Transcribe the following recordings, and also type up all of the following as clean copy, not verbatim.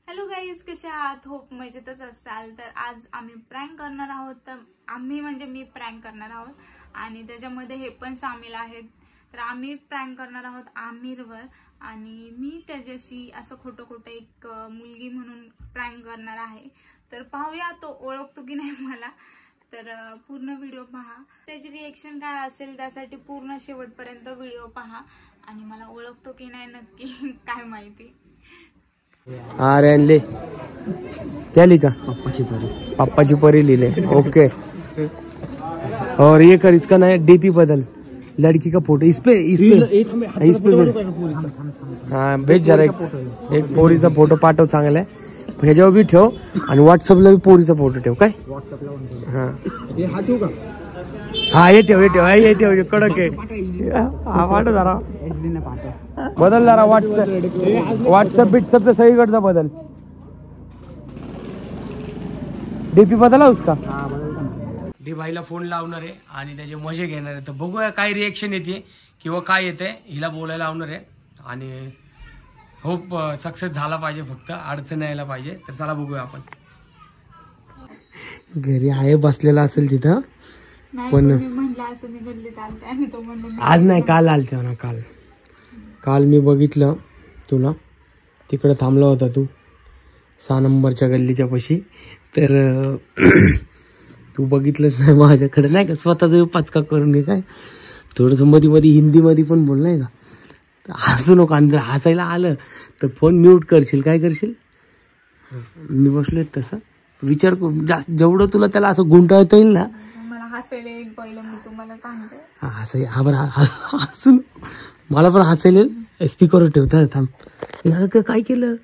Hello guys, कसे आहात? Hope मजेतच असाल. तर आज आम्ही प्रँक करणार आहोत. तर आम्ही म्हणजे मी प्रँक करणार आहोत आणि त्याच्यामध्ये हे पण सामील आहेत. तर आम्ही प्रँक करणार आहोत आमिरवर आणि मी त्याच्याशी असं खोटं खोटं एक मुलगी म्हणून प्रँक करणार आहे. तर पाहूया तो ओळखतो की नाही मला. तर पूर्ण व्हिडिओ पहा, त्याची रिएक्शन काय असेल त्यासाठी पूर्ण शेवटपर्यंत व्हिडिओ पहा आणि मला ओळखतो की नाही नक्की काय माहिती. अरे आणले क्या लिखा? पापा परी लिले। ओके। और ये कर, इसका ना डीपी बदल, लड़की का फोटो इस पे हाँ भेज जरा एक पोरीचा फोटो पाठव चांगला आहे. ह्याच्यावर बी ठेव आणि व्हॉट्सअपला बी पोरीचा फोटो ठेव. काय हा हा हे ठेव कडक आहे. हा पाठव जरा, बदल जरा व्हॉट्सअप बिट्सअप सगळीकडचा बदल. डीपी बदला उसका. डी भाईला फोन लावणार आहे आणि त्याचे मजे घेणार आहे. तर बघूया काय रिएक्शन येते किंवा काय येते. हिला बोलायला लावणार आहे आणि होप सक्सेस झाला पाहिजे, फक्त अडचण यायला पाहिजे. तर चला बघूया आपण. घरी आहे बसलेला असेल तिथं, पण आज नाही काल आलते ना. काल मी बघितलं तुला, तिकडं थांबला होता तू 6 नंबरच्या गल्लीच्या पाशी. तर तू बघितलंच नाही माझ्याकडे, नाही का? स्वतःचा पाचका करून घे. काय थोडंसं मध्ये हिंदीमध्ये पण बोल, नाही का? हसू नको. आणि जर हसायला आलं तर फोन म्यूट करशील. काय करशील? मी बसलोय तसं विचार करून. जास्त जेवढं तुला त्याला असं गुंटाळता येईल ना. मला हसायला येईल पहिलं, मी तुम्हाला सांगते. हा बरं हसून मला पण हसायला येईल. स्पीकरवर ठेवता थांब. काय केलं?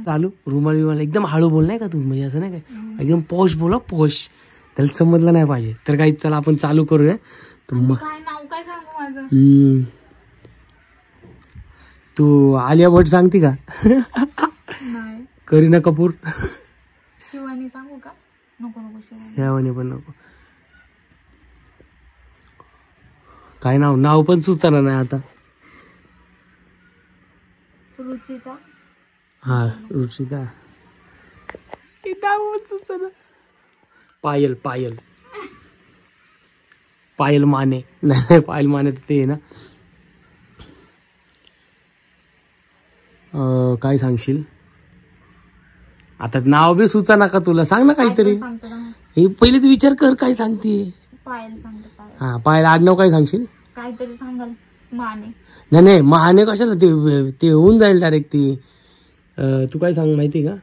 चालू रुमाल बिमाल एकदम हळू बोल, नाही का तू? म्हणजे असं नाही काय, एकदम पॉश बोला, पॉश. त्याला समजलं नाही पाहिजे. तर काही चला आपण चालू करूया. काय नाव काय सांगू माझं? तू आलिया भट सांगते का? नाही. करीना कपूर, शिवानी सांगू का? नको शिवानी पण नको. काय नाव पण सुचना नाही आता. रुचिता. हा रुचिता. सुचना. पायल माने. नाही पायल माने तर ते आहे ना. काय सांगशील आता? नाव बी सुचा नका तुला. सांग ना काहीतरी. हे पहिलेच विचार कर काय सांगते. पायल सांगते. हा पायल. आडनाव काय सांगशील? काहीतरी सांगाल. माने. नाही महाने कशाला, ते होऊन जाईल डायरेक्ट. ती तू काय सांग माहिती का?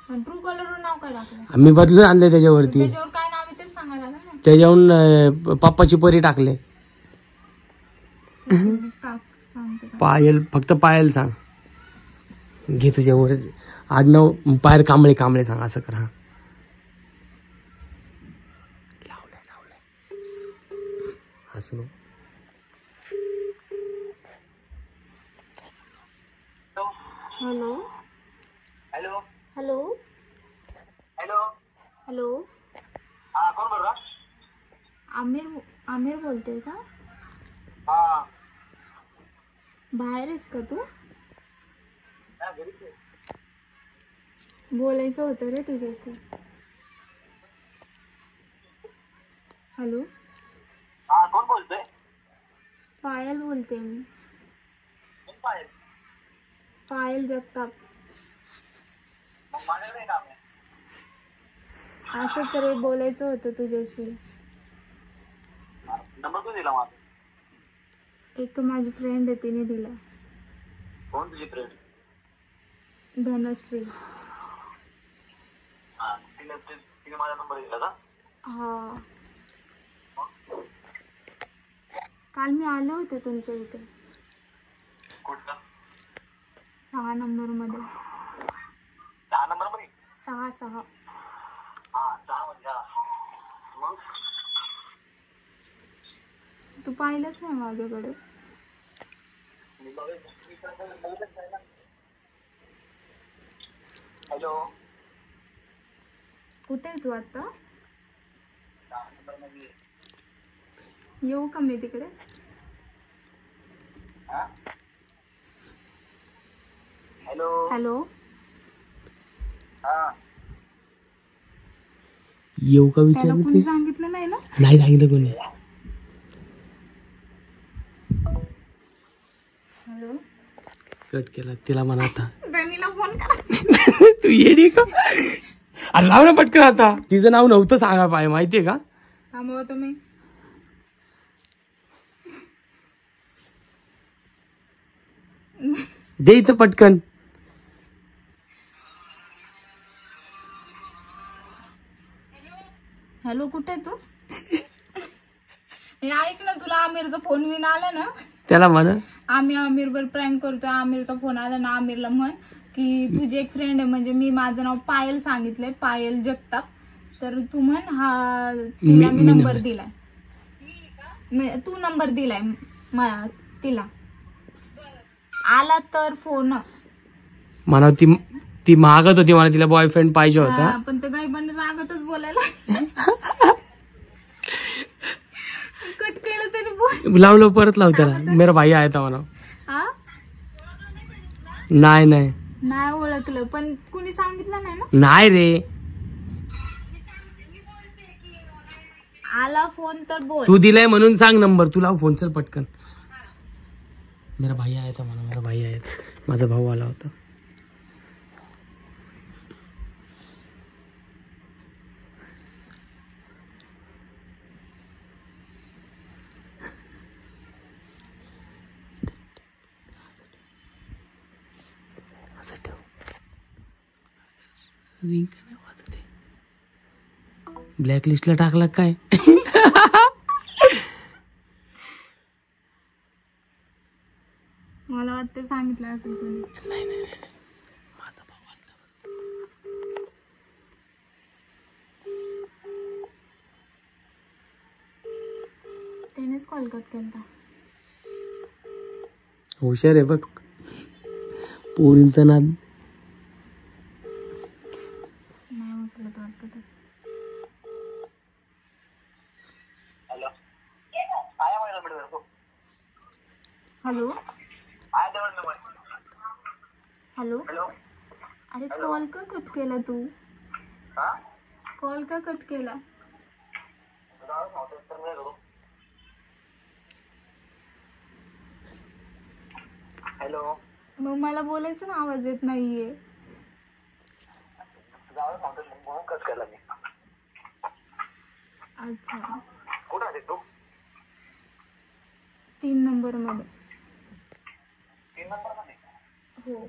ट्रू कॉलर नाव काय टाकलं? मी बदलून आणले त्याच्यावरती. त्याच्यावर काय नाव आहे तेच सांगायला ना. त्याच्याहून पप्पाची परी टाकले. पायल, फक्त पायल सांग. घे तुझ्यावर आडनाव. पायल कांबळे सांग. असं कर. हा लावलंय असं. हॅलो. हा कोण बोल रहा? आमिर बोलतोय का? हा. बाहेर आहेस का तू? बोलायचं होतं रे तुझ्याशी. हॅलो. हा कोण बोलतोय? पायल बोलते मी. पायल. पायल जगताप. मग माझ्याकडे काम आहे. असंच रे, बोलायचं होतं तुझ्याशी. नंबर कोण दिला माझा? एक माझी फ्रेंड आहे, तिने दिला. कोण तुझी फ्रेंड? धनश्री. हा तिने माझा नंबर दिला का? हा. काल मी आले होते तुमच्या इथे. कुठला? 6 नंबर मध्ये. 6 नंबर मध्ये? 6. हा 6 मध्ये. मग तू पाहिलंच नाही माझ्याकडे. हॅलो. कुठे आहे तू आता? येऊ का मी तिकडे? Hello hello. हा येऊ का त्याला विचारते? कोणी सांगितलं नाही ना? नाही सांगितलं कोणी. हॅलो. कट केला. तिला म्हणा आता. बहिणीला फोन करा. तू येडी का? अरे लाव ना पटकन आता. तिचं नाव नव्हतं सांगा पाय माहितीये का? थांबव तुम्ही. दे इथं पटकन. हॅलो, कुठे आहे तू? हे ऐक ना, तुला आमिरचा फोन विन आला ना? त्याला म्हणा. आम्ही आमिरवर प्रँक करतोय. आमिरचा फोन आला ना, आमिरला म्हण की तुझी एक फ्रेंड आहे, म्हणजे मी माझं नाव पायल सांगितलंय, पायल जगताप. तर तू म्हण हा तिला मी नंबर दिलाय. तू नंबर दिलाय तिला. आला तर फोन म्हणा. ती मागत होती मला, तिला बॉयफ्रेंड पाहिजे होता. पण ते काही पण रागतच बोलायला. कट केलं तरी बोल. लावलं परत लाव त्याला. मेरा भाई आहे तर म्हणा. नाही नाही नाही ओळखलं, पण कुणी सांगितलं नाही ना? नाही रे. आला फोन तर बोल. तू दिलाय म्हणून सांग नंबर. तू लाव फोन. चल पटकन. मेरा भाई आहे तर म्हणा. मेरा भाई आहे. माझा भाऊ आला होता. ब्लॅक लिस्टला टाकला काय? मला वाटतं सांगितलं असेल कोणी. नाही माझा भाऊ आला. त्यानेच कॉल कट केला. हुशार आहे बघ. पोरींचा नाद. नाही उचलत वाटतं ते. हॅलो आया माझ्या नंबर. हॅलो. आया देवर नंबर. हॅलो. हॅलो. अरे कॉल का कट केला तू? हा कॉल का कट केला? हॅलो. मग मला बोलायचं ना, आवाज येत नाहीये. कट केला मी. अच्छा. कुठं आहे तू? 3 नंबर मध्ये. 3 नंबर मध्ये? हो.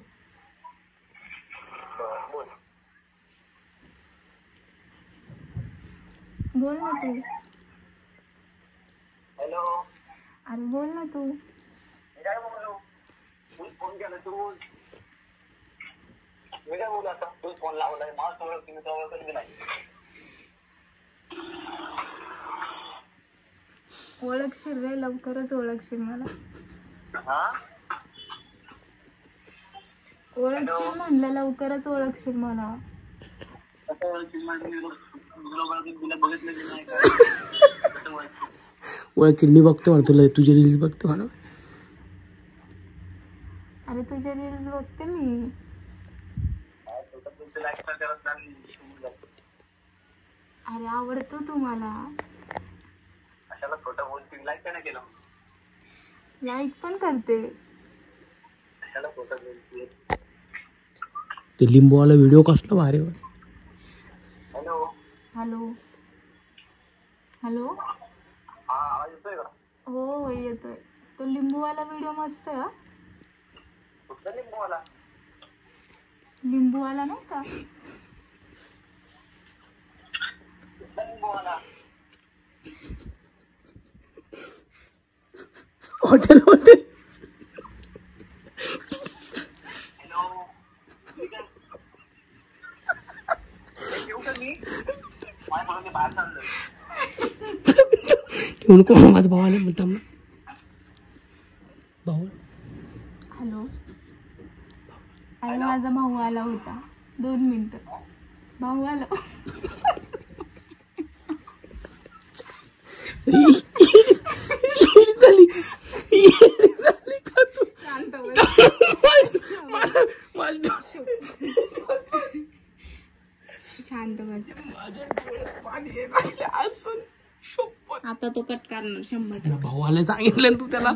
बोल. बोल ना तू. हॅलो. अरे बोल ना तू. काय बोलू? तूच फोन केला तू. मी काय बोलू आता? तूच फोन लावलाय. माझं ओळख तुम्ही ओळखच नाही. ओळखशील रे, लवकरच ओळखशील मला. हा ओळखशील म्हणलं, लवकरच ओळखशील मला. ओळखतील. मी बघतो म्हणा तुला. तुझे रील्स बघतो म्हणा. अरे तुझे रील्स बघते मी. अरे आवडतो तुम्हाला. कशाला खोटं बोलतील? लाईक काय नाही केलं? लाईक पण करते. कशाला खोटं बोलतील? ते लिंबूवाला व्हिडिओ कसला भारी. हॅलो. हॅलो. हॅलो. हा आवाज येतोय का? हो येतोय. तो लिंबूवाला व्हिडिओ मस्त आहे. कुठला लिंबूवाला? लिंबूवाला नाही का? कुठला लिंबूवाला? हॉटेल. हॅलो. येऊ का मी? माझ्या म्हणून बाहेर चाललोय. येऊन कोण? माझा भाऊ आले म्हणता भाऊ. हॅलो. अरे माझा भाऊ आला होता. 2 मिनिटं. भाऊ आला. शांत बस. शांत बस. माझ्या डोळ्यात पाणी राहिले असून शपथ. आता तो कट करणार 100. भावाला सांगितलं तू त्याला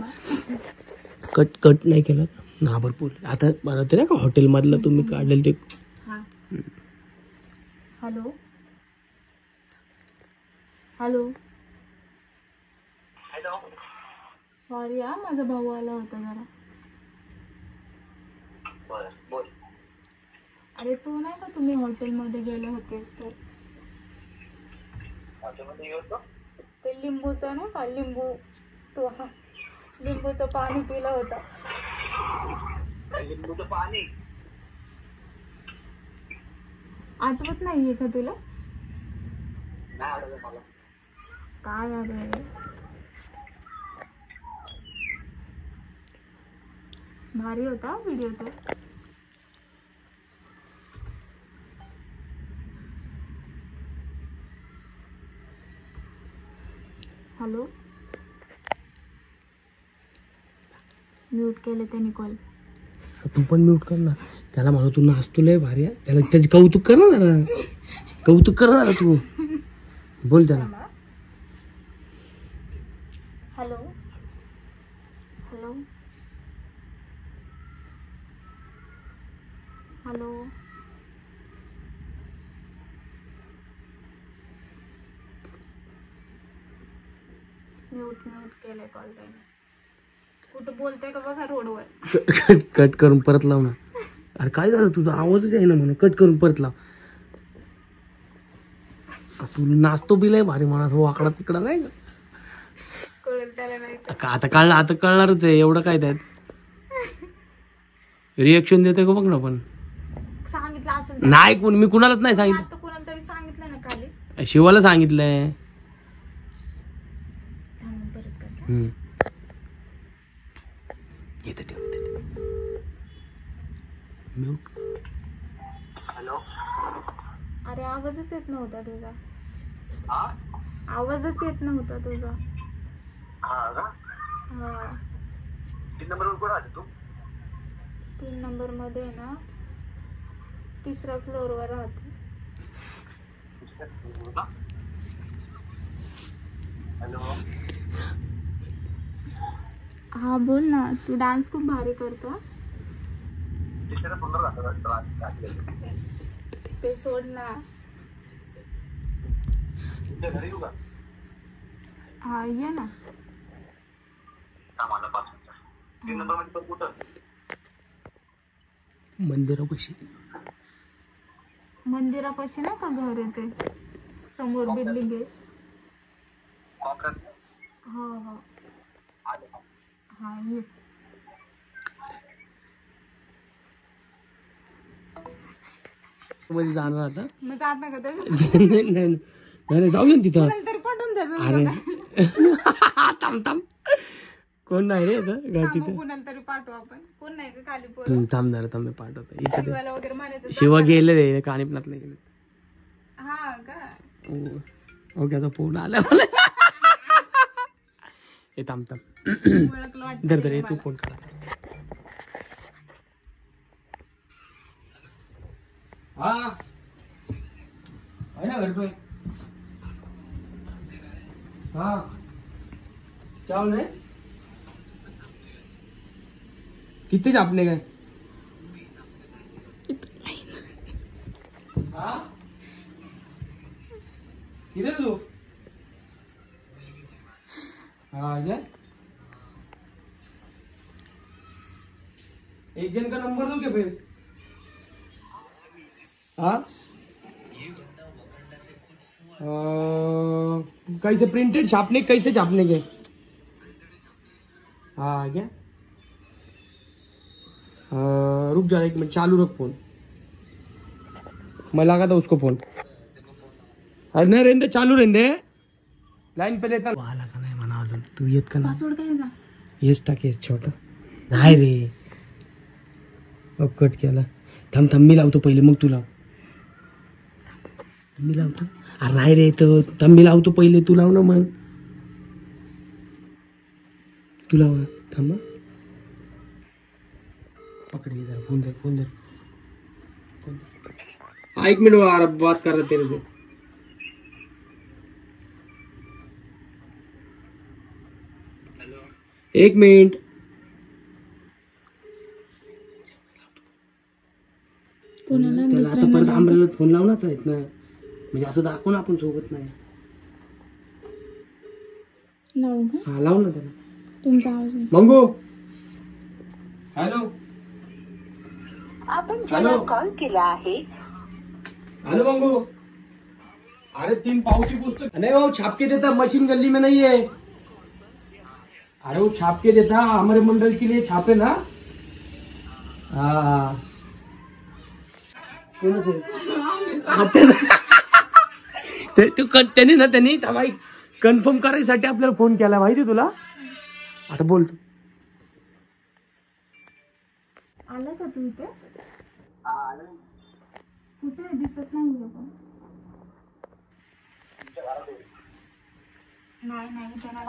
कट नाही केलं ना भरपूर. आता मला ते नाही का हॉटेल मधलं तुम्ही काढलेलं ते. Hello hello hello. सॉरी हा, माझा भाऊ आला होता जरा. बर बोल. अरे तू नाही का तुम्ही हॉटेलमध्ये गेले होते तर हॉटेलमध्ये येतो. ते लिंबूचं नाही का लिंबू तो लिंबूचं पाणी पिलं होतं. लिंबूचं पाणी आठवत नाहीये का तुला? नाही आठवलं मला. काय अरे भारी होता व्हिडिओ तो. हॅलो म्यूट केले त्याने कॉल. तू पण म्यूट कर ना. त्याला म्हणा तू नाचतो लय भारी आहे. त्याला त्याचे कौतुक कर ना जरा. कौतुक कर ना तू. बोल त्याला. हॅलो हॅलो हॅलो म्यूट केले कॉल त्याने. कुठं बोलतोय का बघा रोडवर. कट करून परत लाव ना. अरे काय झालं तुझा आवाजच आहे ना म्हणून कट करून परत लाव. तू नाचतो बिलाय भारी म्हणा वाकडा तिकडा नाही का. कळेल त्याला नाही तर. आता कळलं. आता कळणारच आहे. एवढं काय त्यात रिएक्शन देते का बघ ना. पण सांगितलं असेल नाही कोण मी कुणालाच नाही सांगितलं. आता कोणाला तरी सांगितलं ना खाली. शिवाला सांगितलंय. परत कर. येतं ठेव म्यूट. हॅलो. अरे आवाजच येत नव्हता तुझा. हा आवाजच येत नव्हता तुझा. हा का. हा 3 नंबरवर कुठं राहते तू? 3 नंबर मध्ये ना 3ऱ्या फ्लोअरवर राहते. हॅलो. हा बोल ना. तू डान्स खूप भारी करतो. 3ऱ्या फ्लोअरवर राहते. ते सोड ना. तुमच्या घरी येऊ का? हा ये ना. मला 5 मिनिटं. 3 नंबर मध्ये पण कुठं? मंदिरापाशी. मंदिरापाशी ना का घर येते समोर बिल्डिंग आहे. हो हो हा ये. मध्ये जाणार आता. मग जात ना का नाही जाऊ दे तिथं. तरी पाठवून द्यायचं. अरे थांब कोण नाही रे आता तिथं. कुणाला तरी पाठवू आपण. कोण नाही का खाली पोरं. थांब जरा थांब मी पाठवतो. इथं शिवाला वगैरे म्हणायचं. शिवा गेले रे कानिपनातले गेले. हा का. ओके आता फोन आला मला. हे थांब ओळखलं वाटतं दर तू फोन काढा. हा है ना घर पे. हाँ चावल है कितने छापने गए. हाँ किधर तू. हाँ क्या एक जन का नंबर दो क्या फिर. हाँ कैसे प्रिंटेड छापने कैसे छापने के. हाँ क्या रुक जा 1 मिनट चालू रख फोन. मैं लगा था उसको फोन. अरे नहीं रहने दे चालू रहने दे. लाइन पे लेता आला का नाही म्हणा अजून. तू येत का नाही. पासवर्ड काय जा. येस टाकेस छोटा नाही रे. कट केला. थांब मी लावतो पहिले मग तू लाव. मी लावतो. अरे नाही रे तर थांब मी लावतो पहिले तू लाव ना मग. तू लाव थांब. पकड जरा फोन धर हाँ 1 मिनट और बात कर रहे तेरे से। एक मिनिट। त्याला आता परत आंब्याला फोन लावला तर इथनं म्हणजे असं दाखव ना आपण सोबत नाही। लावू का? हा लाव ना त्याला। तुमचा आवाज आहे मंगू। हॅलो आपण ज्याला कॉल केला आहे। हेलो मंगू। अरे 3 पावती पुस्तक नहीं वो छाप के देता, मशीन गली में नहीं है। अरे वो छाप के देता हमारे मंडल के लिए छापे ना। हाँ त्यांनी ना त्यांनी भाई कन्फर्म करायसाठी आपल्याला फोन केला माहिती तुला। आता बोल तू। आला का तू इथे? कुठे दिसत नाही नाही त्याला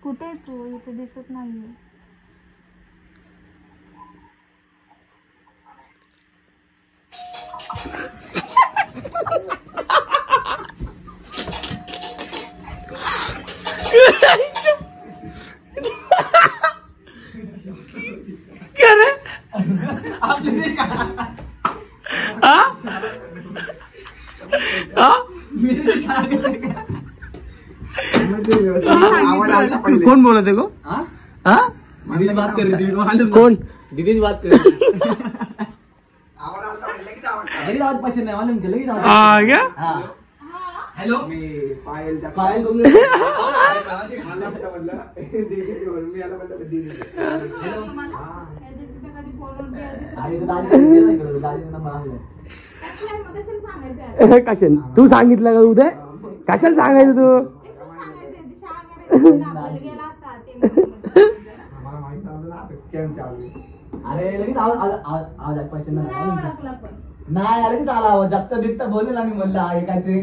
कुठे तू इथे दिसत नाहीये। क्या रे कौन बोला तेरे को? दीदी बात कर रही थी। कौन? दीदी बात कर रही थी। लगेच आवाज पसंत नाही मालूम केलं लगेच आवाज। आ गया? हॅलो मी पायल बोललो। मी आला म्हणलं दीदी। अरे तो दादी नंबर आणलाय। कशाला तू सांगितलं का उद्या? कशाला सांगायचं तू? आम्हाला माहित नव्हतं ना स्कॅम चालू आहे। अरे लगेच आवाज पसंत नाही लगेच आला आवाज जागता बिगता बोलेल आम्ही म्हणलं हे काहीतरी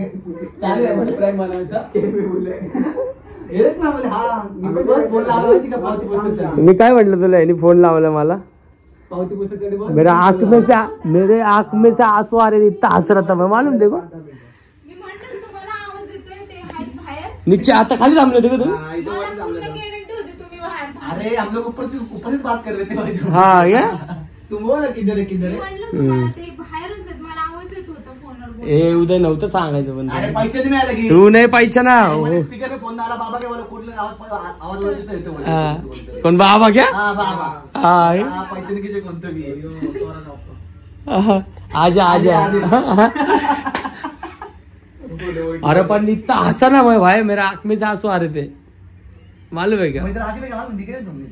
चालू आहे म्हणजे प्राईम बनवायचं येत ना म्हणजे हा मी फोन लावला माहिती का पावती पुस्तक मी काय म्हटलं तुला यांनी फोन लावला मला? पावती पुस्तक बोल मेरे आंख में से आंसू आ रहे, इतना हंस रहा था मैं मालूम देखो। मी म्हणलं तुम्हाला आवाज येतोय ते आहेत बाहेर। नीचे आता खाली थांबले होते का तू? मला पूर्ण गॅरंटी होती तुम्ही बाहेर थांबा। अरे हम लोग ऊपर से बात कर रहे थे भाई। हाँ क्या? तुम बोल किधर है मी म्हणलं तुम्हाला ते बाहेरच आहेत, मला आवाज येत होता फोनवर बोल। ए उदय नव्हतं सांगायचं पण अरे पैसे नहीं मिळाले की तू नाही पाहिजे ना। स्पीकर पे फोन आला बाबा के बोला कुठलं आवाज ओळखीचा येतो मला। हाँ. कौन बाबा क्या? हां बाबा हाँ क्या? हां पैसे नहीं किसे कोणतो भी आजा आजा। अरे पण इतना हंसा ना मैं भाई, मेरा आंख में से आंसू आ रहे थे मालूम है क्या? मैं इधर आके भी कहा दिख रहे तुमने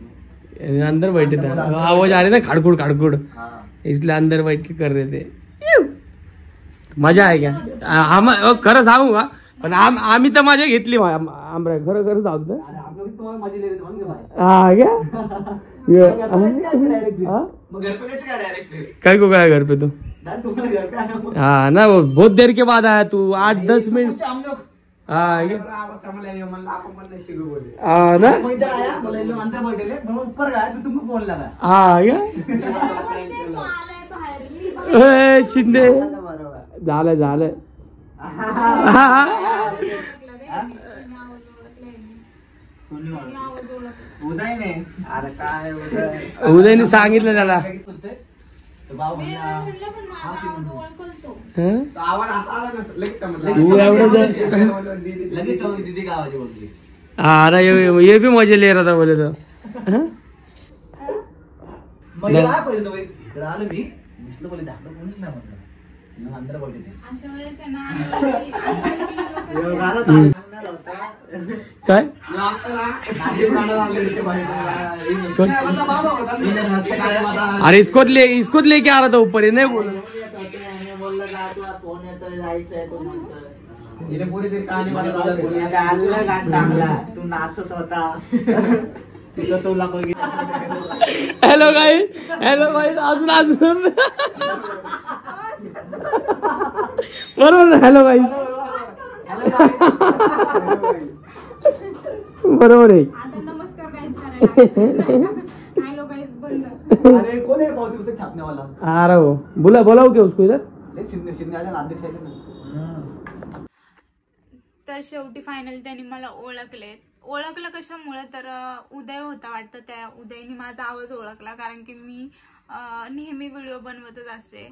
अंदर बैठे थे, आवाज आ रहे थे खाड़खुड़ खाड़खुड़, हां इसलिए अंदर बैठ के कर रहे थे। मजा आहे क्या? खरं सांगू का पण आम्ही तर मजा घेतली आमरा खरं खरं सांगतो। अरे आप लोग तो मजे ले रहे थे मालूम है भाई। हाँ क्या? मग घर पे कैसे गया डायरेक्ट? काय को गया घर पे तू? दादा तुम्हारे घर पे आया हूं। हाँ ना वो बहुत देर के बाद आया तू, 8-10 मिनट। हम लोग हाँ क्या? आवाज समझ लिया मतलब आप मन नहीं शिकू बोले। हाँ ना? मैं इधर आया बोला इन लोग अंदर बैठे ले मैं ऊपर गया फिर तुमको फोन लगा। हाँ क्या? तो आलाय बाहेर मी बाहेर ए, शिंदे बरोबर झालं झालं। उदय ने अरे काय उदय उदयने सांगितलं त्याला। तो बाबा मी म्हणला म्हणलं पण माझा आवाज ओळखतो। हं? तो आवाज असा आला ना लगेच समजला। तू एवढं लगेच समज दीदी का आवाज बोलली। हाँ ना ये भी मजे ले रहा था बोले तो। हं? मग काय पहिले तो इकडे आलो मी दिसलं बोले झाकलं कोणीच नाही म्हटलं मग अंदर बोलते ते अशा वेळेस आहे ना काय? अरे इसको लेके आ रहा था ऊपर, ये नहीं बोला। तू नाचत होता हॅलो गाईज, हॅलो गाईज, अजून अजून बरोबर हॅलो गाईज बरोबर आहे। आता नमस्कार गाईज करायला नाही लोक बंद. अरे कोण आहे पावती पुस्तक छापण्यावाला? अरे वो बुलाओ क्या उसको इधर. ते शिंदे आले ना, अध्यक्ष आले ना. तर शेवटी फायनली त्यांनी मला ओळखलं कशामुळे तर उदय होता वाटतं, त्या उदयने माझा आवाज ओळखला कारण की मी नेहमी व्हिडिओ बनवतच असते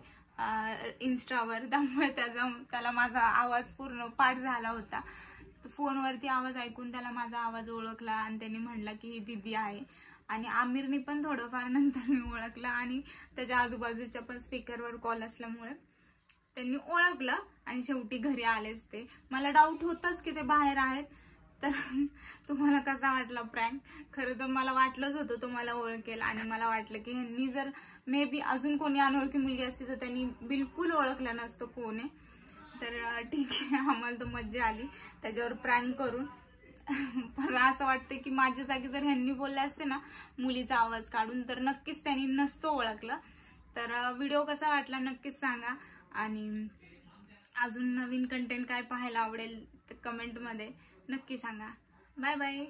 इन्स्टावर, त्यामुळे त्याला माझा आवाज पूर्ण पाठ झाला होता. फोनवरती आवाज ऐकून त्याला माझा आवाज ओळखला आणि त्यांनी म्हणला की ही दीदी आहे. आणि आमिरनी पण थोडंफार नंतर मी ओळखलं आणि त्याच्या आजूबाजूच्या पण स्पीकरवर कॉल असल्यामुळे त्यांनी ओळखलं आणि शेवटी घरी आलेच ते. मला डाऊट होताच की ते बाहेर आहेत. तर तुम्हाला कसा वाटला प्रँक? खरं तर मला वाटलंच होतं तो मला ओळखेल आणि मला वाटलं की ह्यांनी जर मे बी अजून कोणी अनोळखी मुलगी असती तर त्यांनी बिलकुल ओळखलं नसतं कोण आहे. तर ठीक आहे, आम्हाला तर मज्जा आली त्याच्यावर प्रँक करून. पण असं वाटतं की माझ्या जागी जर ह्यांनी बोलले असते ना मुलीचा आवाज काढून तर नक्कीच त्यांनी नसतं ओळखलं. तर व्हिडिओ कसा वाटला नक्कीच सांगा आणि अजून नवीन कंटेंट काय पाहायला आवडेल तर कमेंटमध्ये नक्की सांगा. Bye bye.